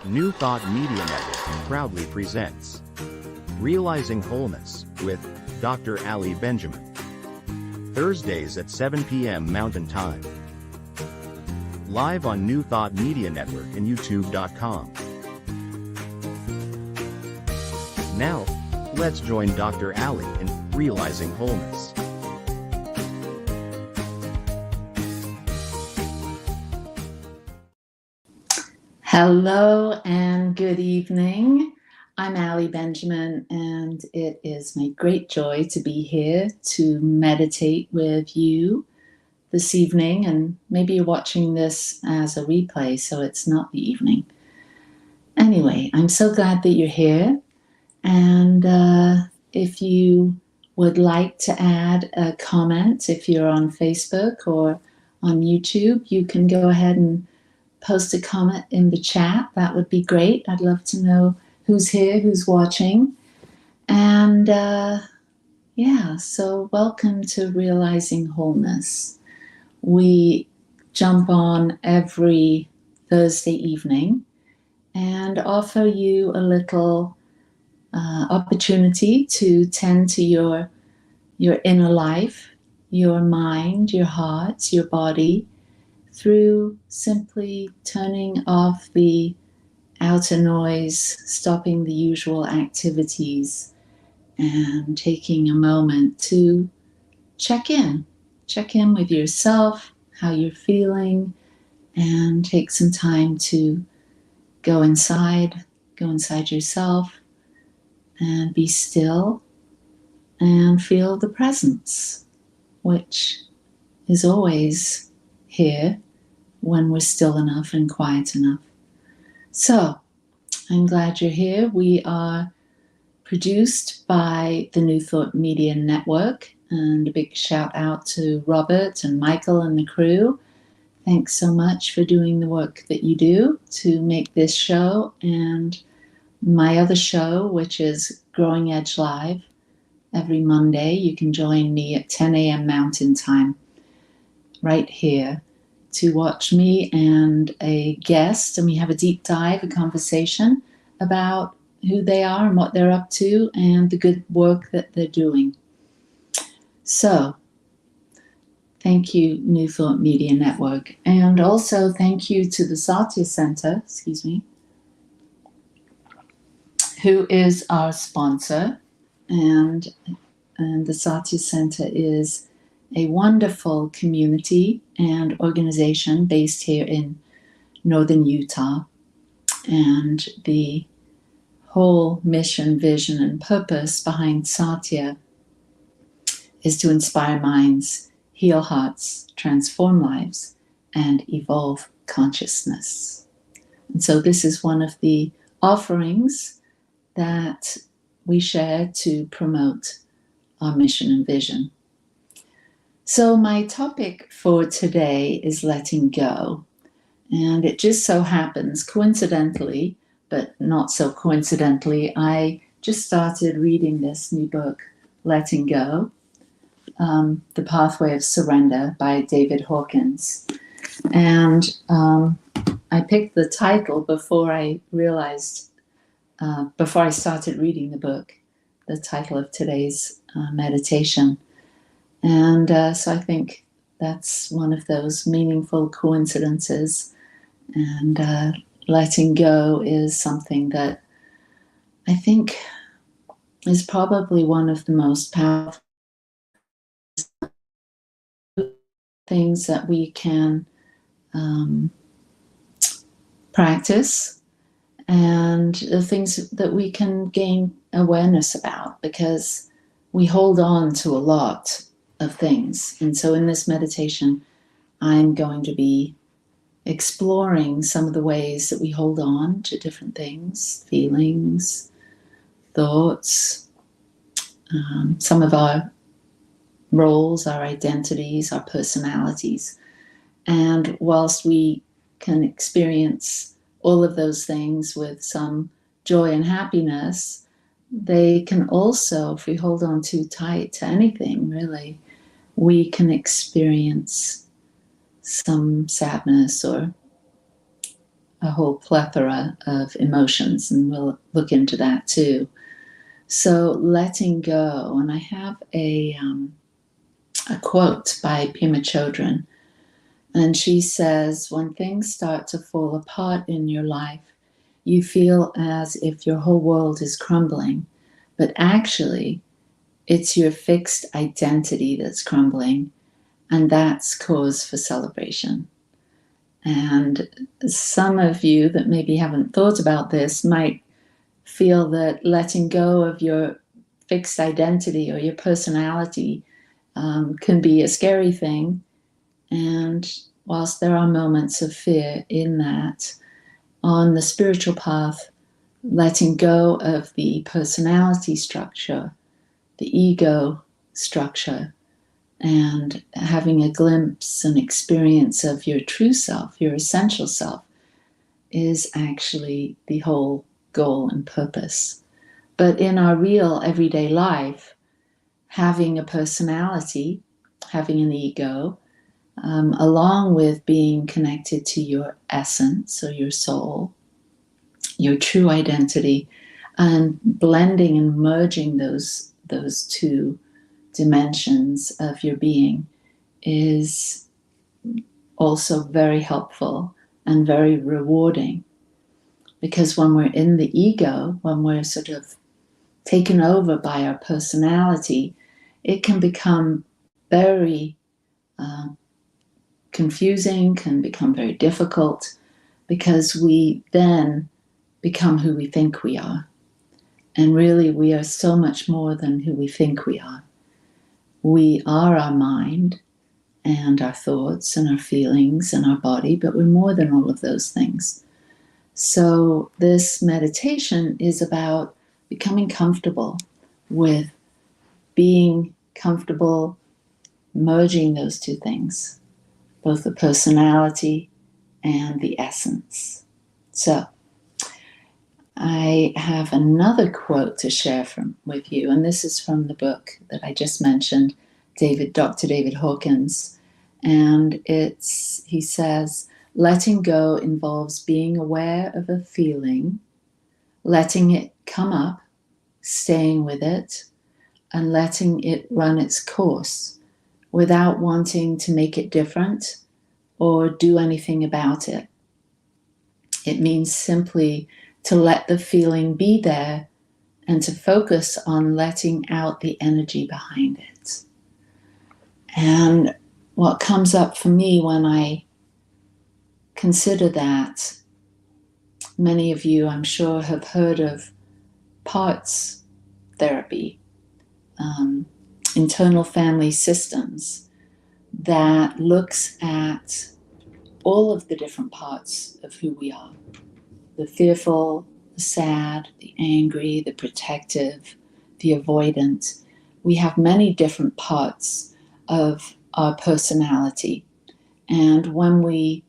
New Thought Media Network proudly presents Realizing Wholeness with Dr. Ali Benjamin. Thursdays at 7 p.m. Mountain Time. Live on New Thought Media Network and YouTube.com. Now, let's join Dr. Ali in Realizing Wholeness. Hello and good evening. I'm Ali Benjamin, and it is my great joy to be here to meditate with you this evening. And maybe you're watching this as a replay, so it's not the evening. Anyway, I'm so glad that you're here. And if you would like to add a comment, if you're on Facebook or on YouTube, you can go ahead and post a comment in the chat. That would be great. I'd love to know who's here, who's watching. And so welcome to Realizing Wholeness. We jump on every Thursday evening and offer you a little opportunity to tend to your inner life, your mind, your heart, your body, through simply turning off the outer noise, stopping the usual activities, and taking a moment to check in with yourself, how you're feeling, and take some time to go inside yourself and be still and feel the presence, which is always here when we're still enough and quiet enough. So, I'm glad you're here. We are produced by the New Thought Media Network, and a big shout out to Robert and Michael and the crew. Thanks so much for doing the work that you do to make this show and my other show, which is Growing Edge Live, every Monday. You can join me at 10 a.m. Mountain Time right here to watch me and a guest, and we have a deep dive, a conversation about who they are and what they're up to and the good work that they're doing. So, thank you, New Thought Media Network. And also thank you to the Satya Center, who is our sponsor. And the Satya Center is a wonderful community and organization based here in northern Utah. And the whole mission, vision, and purpose behind Satya is to inspire minds, heal hearts, transform lives, and evolve consciousness. And so this is one of the offerings that we share to promote our mission and vision. So my topic for today is letting go. And it just so happens, coincidentally, but not so coincidentally, I just started reading this new book, Letting Go, The Pathway of Surrender by David Hawkins. And I picked the title before I realized, before I started reading the book, the title of today's meditation. And so I think that's one of those meaningful coincidences. And letting go is something that I think is probably one of the most powerful things that we can practice, and the things that we can gain awareness about, because we hold on to a lot of things. And so in this meditation, I'm going to be exploring some of the ways that we hold on to different things, feelings, thoughts, some of our roles, our identities, our personalities. And whilst we can experience all of those things with some joy and happiness, they can also, if we hold on too tight to anything, really, we can experience some sadness or a whole plethora of emotions, and we'll look into that too. So letting go, and I have a quote by Pema Chodron, and she says, when things start to fall apart in your life, you feel as if your whole world is crumbling, but actually it's your fixed identity that's crumbling, and that's cause for celebration. And some of you that maybe haven't thought about this might feel that letting go of your fixed identity or your personality can be a scary thing. And whilst there are moments of fear in that, on the spiritual path, letting go of the personality structure, the ego structure, and having a glimpse and experience of your true self, your essential self, is actually the whole goal and purpose. But in our real everyday life, having a personality, having an ego, along with being connected to your essence or your soul, your true identity, and blending and merging those two dimensions of your being is also very helpful and very rewarding. Because when we're in the ego, when we're sort of taken over by our personality, it can become very confusing, can become very difficult, because we then become who we think we are. And really, we are so much more than who we think we are. We are our mind and our thoughts and our feelings and our body, but we're more than all of those things. So this meditation is about becoming comfortable with being comfortable merging those two things, both the personality and the essence. So I have another quote to share with you, and this is from the book that I just mentioned, Dr. David Hawkins. And he says, letting go involves being aware of a feeling, letting it come up, staying with it, and letting it run its course without wanting to make it different or do anything about it. It means simply to let the feeling be there and to focus on letting out the energy behind it. And what comes up for me when I consider that, many of you, I'm sure, have heard of parts therapy, internal family systems, that looks at all of the different parts of who we are. The fearful, the sad, the angry, the protective, the avoidant. We have many different parts of our personality. And when we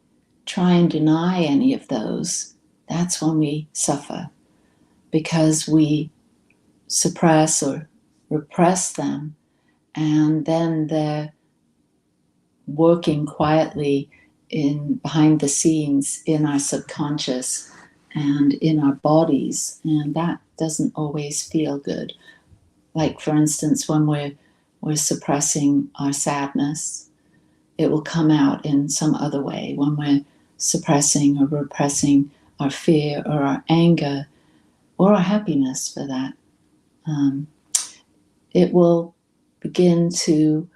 try and deny any of those, that's when we suffer, because we suppress or repress them, and then they're working quietly behind the scenes in our subconscious and in our bodies, and that doesn't always feel good. Like, for instance, when we're suppressing our sadness, it will come out in some other way. When we're suppressing or repressing our fear or our anger or our happiness, for that, it will begin to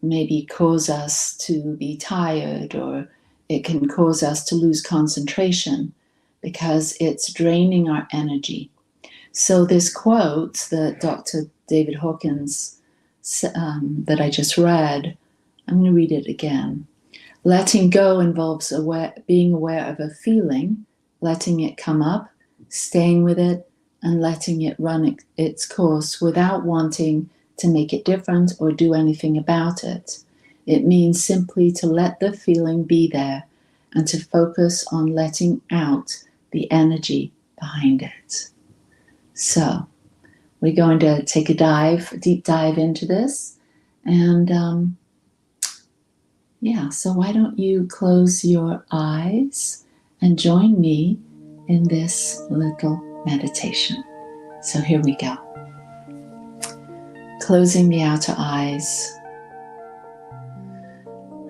maybe cause us to be tired, or it can cause us to lose concentration because it's draining our energy. So this quote that Dr. David Hawkins, that I just read, I'm going to read it again. Letting go involves being aware of a feeling, letting it come up, staying with it, and letting it run its course without wanting to make it different or do anything about it. It means simply to let the feeling be there and to focus on letting out the energy behind it. So we're going to take a deep dive into this. And so why don't you close your eyes and join me in this little meditation. So here we go. Closing the outer eyes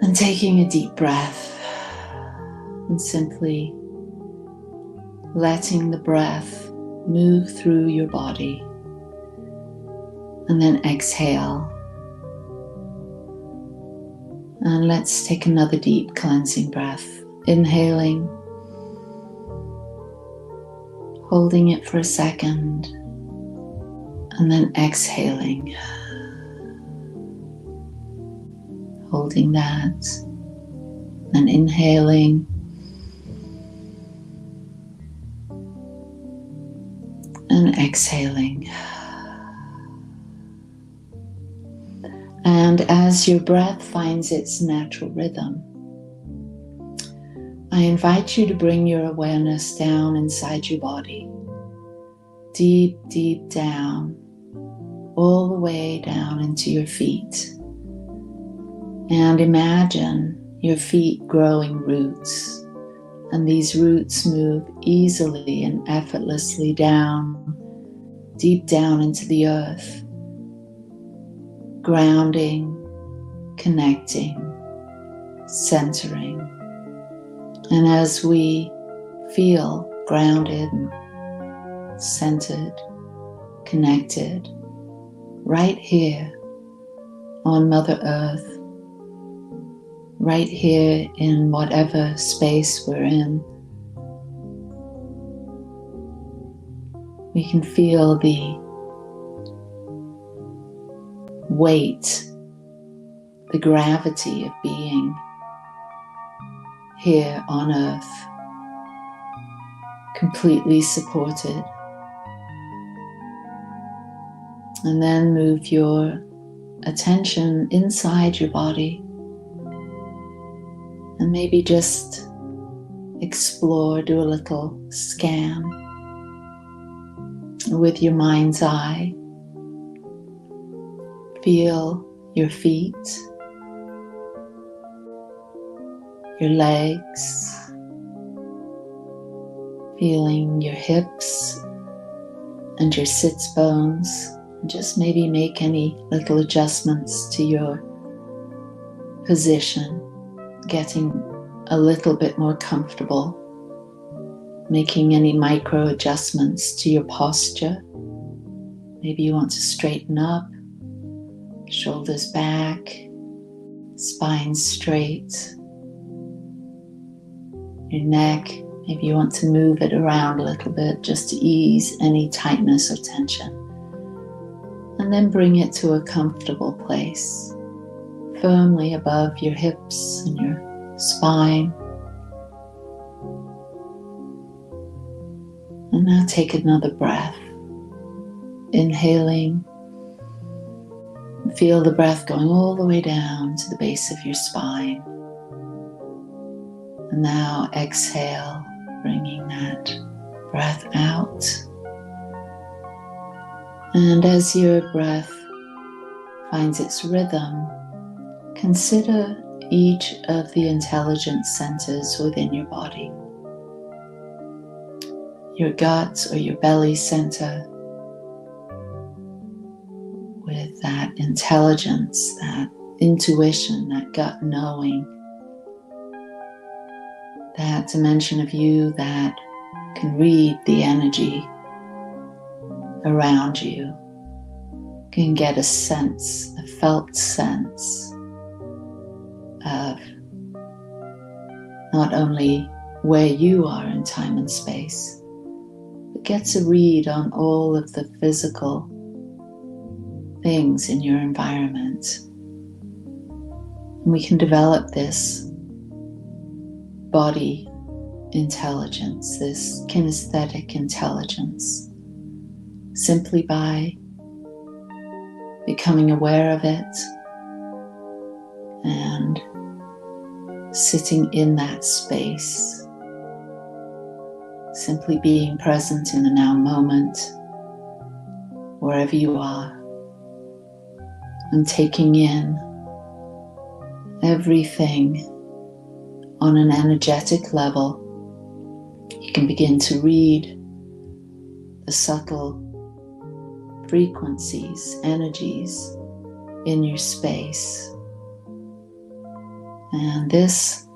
and taking a deep breath and simply letting the breath move through your body, and then exhale. And let's take another deep cleansing breath. Inhaling, holding it for a second, and then exhaling. Holding that, and inhaling, and exhaling. And as your breath finds its natural rhythm, I invite you to bring your awareness down inside your body, deep, deep down, all the way down into your feet. And imagine your feet growing roots, and these roots move easily and effortlessly down, deep down into the earth, grounding, connecting, centering. And as we feel grounded, centered, connected, right here on Mother Earth, right here in whatever space we're in, we can feel the weight, the gravity of being here on Earth, completely supported. And then move your attention inside your body and maybe just explore, do a little scan with your mind's eye. Feel your feet, your legs, feeling your hips and your sits bones. And just maybe make any little adjustments to your position, getting a little bit more comfortable, making any micro adjustments to your posture. Maybe you want to straighten up, shoulders back, spine straight. Your neck, maybe you want to move it around a little bit just to ease any tightness or tension. And then bring it to a comfortable place, firmly above your hips and your spine. And now take another breath. Inhaling. Feel the breath going all the way down to the base of your spine. And now exhale, bringing that breath out. And as your breath finds its rhythm, consider each of the intelligence centers within your body. Your gut or your belly center, with that intelligence, that intuition, that gut knowing, that dimension of you that can read the energy around you, can get a sense, a felt sense of not only where you are in time and space, but gets a read on all of the physical things in your environment. And we can develop this body intelligence, this kinesthetic intelligence, simply by becoming aware of it and sitting in that space, simply being present in the now moment, wherever you are, and taking in everything on an energetic level You can begin to read the subtle frequencies, energies in your space. And this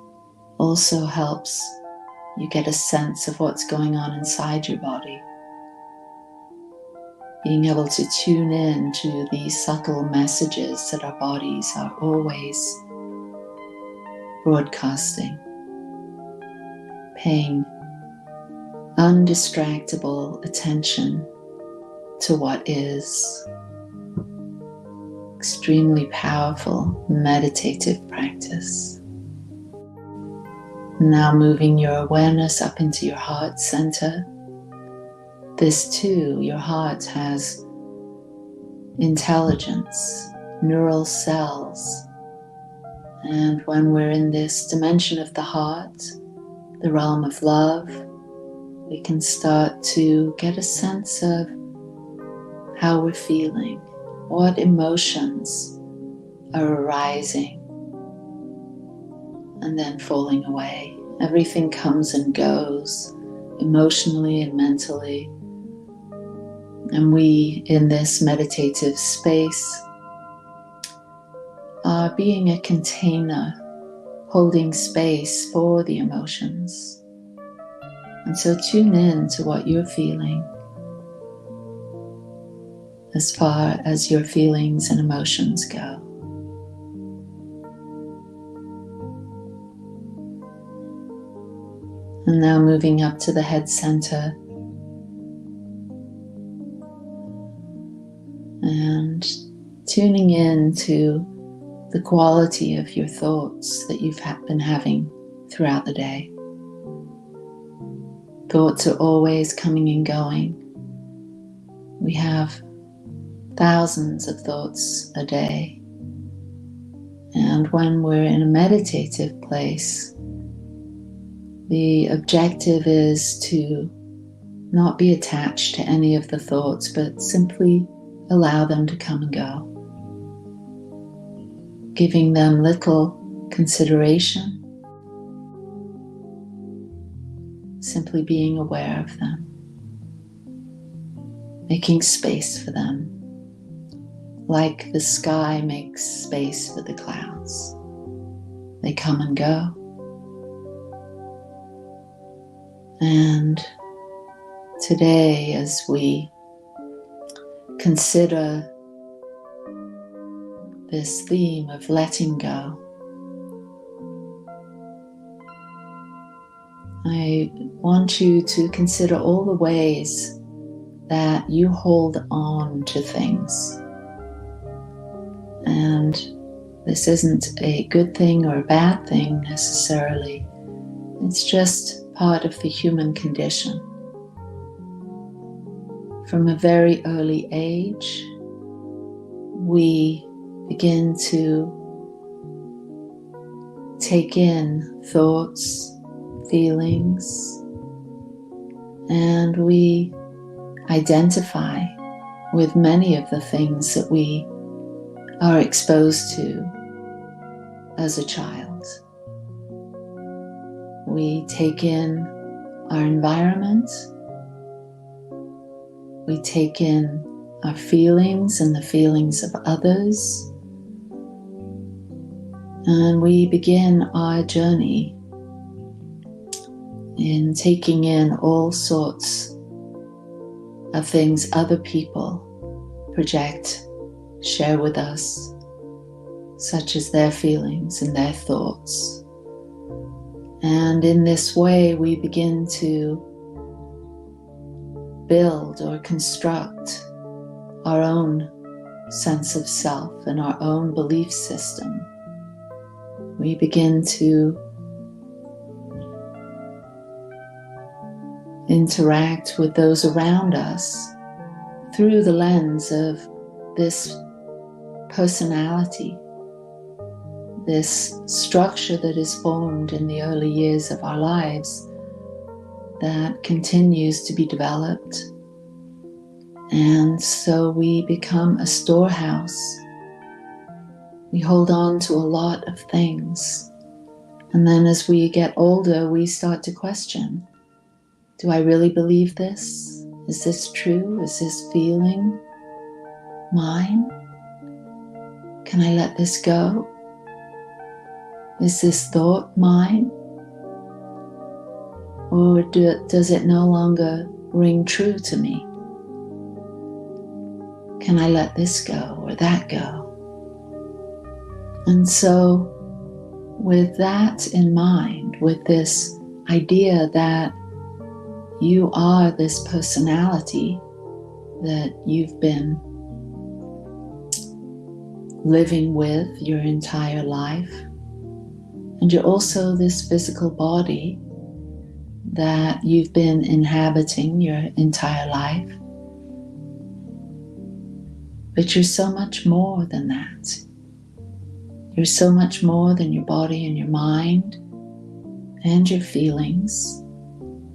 also helps you get a sense of what's going on inside your body. Being able to tune in to these subtle messages that our bodies are always broadcasting. Paying undistractable attention to what is. Extremely powerful meditative practice. Now moving your awareness up into your heart center. This too, your heart has intelligence, neural cells. And when we're in this dimension of the heart, the realm of love, we can start to get a sense of how we're feeling, what emotions are arising and then falling away. Everything comes and goes emotionally and mentally. And we, in this meditative space, are being a container, holding space for the emotions. And so tune in to what you're feeling as far as your feelings and emotions go. And now moving up to the head center and tuning in to the quality of your thoughts that you've been having throughout the day. Thoughts are always coming and going. We have thousands of thoughts a day. And when we're in a meditative place, the objective is to not be attached to any of the thoughts, but simply allow them to come and go. Giving them little consideration, simply being aware of them, making space for them, like the sky makes space for the clouds. They come and go. And today, as we consider this theme of letting go, I want you to consider all the ways that you hold on to things. And this isn't a good thing or a bad thing necessarily. It's just part of the human condition. From a very early age, we begin to take in thoughts, feelings, and we identify with many of the things that we are exposed to as a child. We take in our environment, we take in our feelings and the feelings of others, and we begin our journey in taking in all sorts of things other people project, share with us, such as their feelings and their thoughts. And in this way, we begin to build or construct our own sense of self and our own belief system. We begin to interact with those around us through the lens of this personality, this structure that is formed in the early years of our lives that continues to be developed. And so we become a storehouse. We hold on to a lot of things. And then as we get older, we start to question, Do I really believe this? Is this true? Is this feeling mine? Can I let this go? Is this thought mine? Or does it no longer ring true to me? Can I let this go or that go? And so, with that in mind, with this idea that you are this personality that you've been living with your entire life, and you're also this physical body that you've been inhabiting your entire life, but you're so much more than that. You're so much more than your body and your mind and your feelings,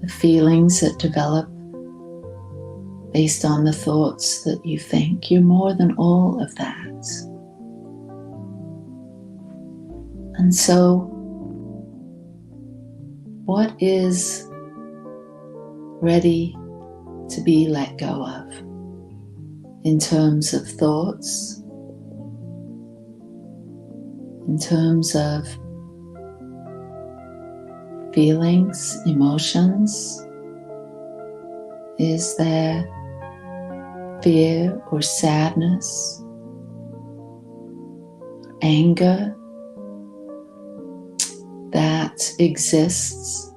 the feelings that develop based on the thoughts that you think. You're more than all of that. And so, what is ready to be let go of in terms of thoughts, in terms of feelings, emotions? Is there fear or sadness, anger that exists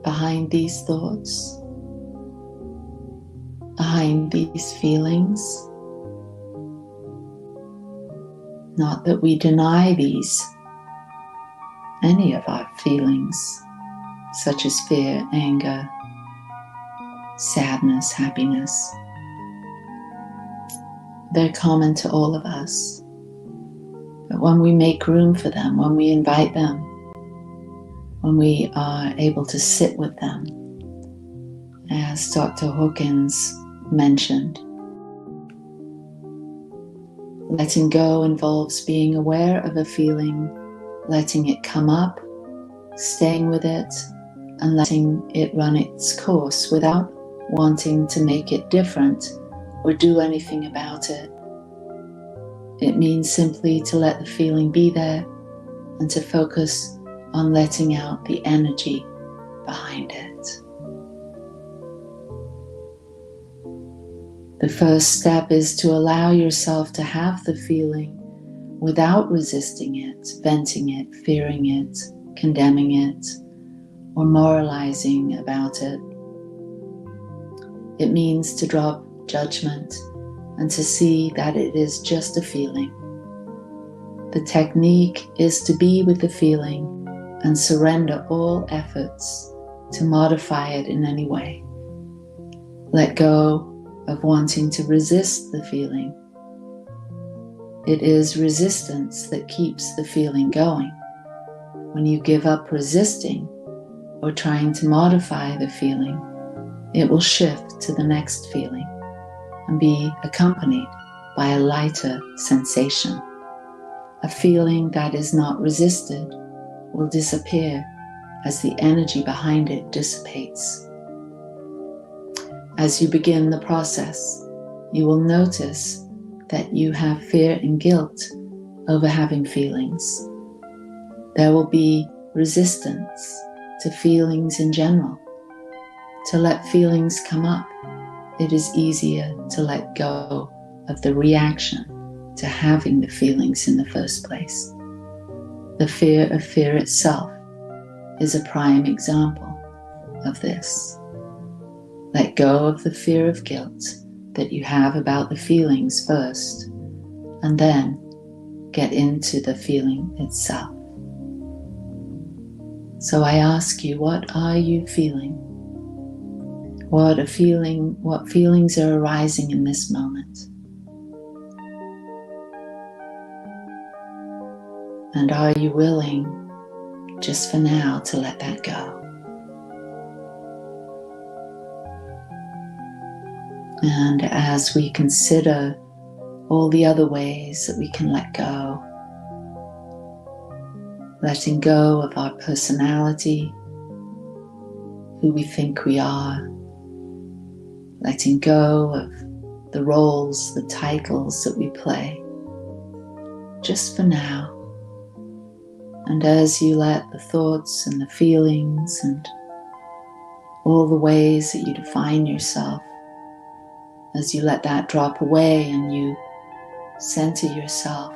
behind these thoughts, behind these feelings? Not that we deny any of our feelings, such as fear, anger, sadness, happiness. They're common to all of us. But when we make room for them, when we invite them, when we are able to sit with them, as Dr. Hawkins mentioned, letting go involves being aware of a feeling, letting it come up, staying with it, and letting it run its course without wanting to make it different or do anything about it. It means simply to let the feeling be there and to focus on letting out the energy behind it. The first step is to allow yourself to have the feeling without resisting it, venting it, fearing it, condemning it, or moralizing about it. It means to drop judgment and to see that it is just a feeling. The technique is to be with the feeling and surrender all efforts to modify it in any way. Let go of wanting to resist the feeling. It is resistance that keeps the feeling going. When you give up resisting or trying to modify the feeling, it will shift to the next feeling and be accompanied by a lighter sensation. A feeling that is not resisted will disappear as the energy behind it dissipates. As you begin the process, you will notice that you have fear and guilt over having feelings. There will be resistance to feelings in general. To let feelings come up, it is easier to let go of the reaction to having the feelings in the first place. The fear of fear itself is a prime example of this. Let go of the fear of guilt that you have about the feelings first, and then get into the feeling itself. So I ask you, what are you feeling? What feelings are arising in this moment? And are you willing, just for now, to let that go? And as we consider all the other ways that we can let go, letting go of our personality, who we think we are, letting go of the roles, the titles that we play, just for now. And as you let the thoughts and the feelings and all the ways that you define yourself, as you let that drop away and you center yourself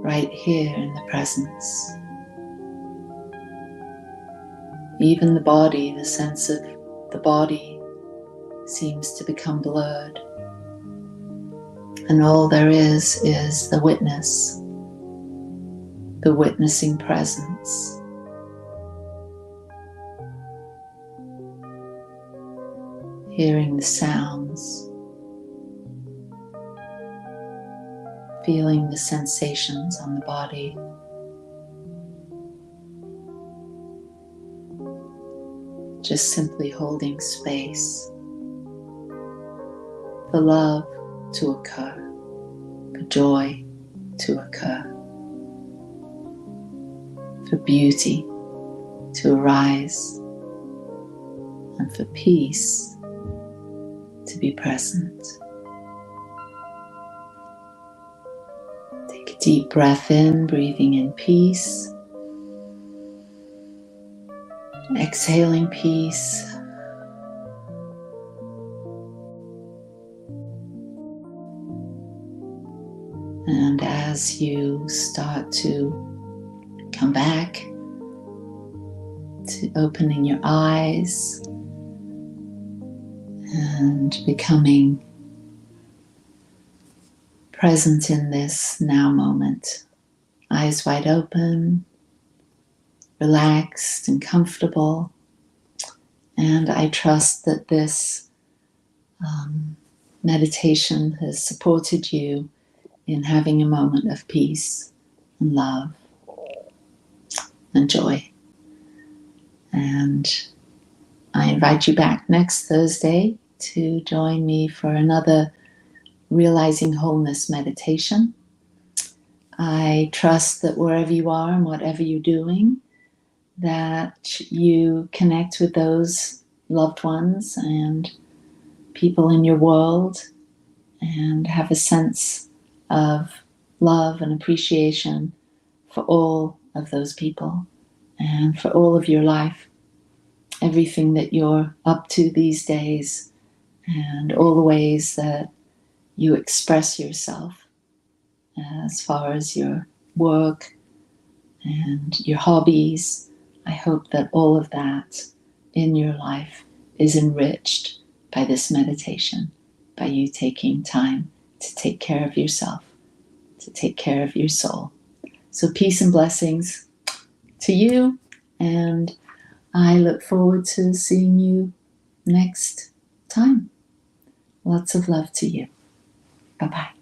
right here in the presence. Even the body, the sense of the body seems to become blurred. And all there is the witness, the witnessing presence. Hearing the sounds, feeling the sensations on the body. Just simply holding space for love to occur, for joy to occur, for beauty to arise, and for peace to be present. Take a deep breath in, breathing in peace. Exhaling peace. And as you start to come back to opening your eyes and becoming present in this now moment, eyes wide open, relaxed and comfortable. And I trust that this meditation has supported you in having a moment of peace and love and joy. And I invite you back next Thursday to join me for another Realizing Wholeness meditation. I trust that wherever you are and whatever you're doing, that you connect with those loved ones and people in your world and have a sense of love and appreciation for all of those people and for all of your life, everything that you're up to these days and all the ways that you express yourself as far as your work and your hobbies. I hope that all of that in your life is enriched by this meditation, by you taking time to take care of yourself, to take care of your soul. So peace and blessings to you, and I look forward to seeing you next time. Lots of love to you. Bye-bye.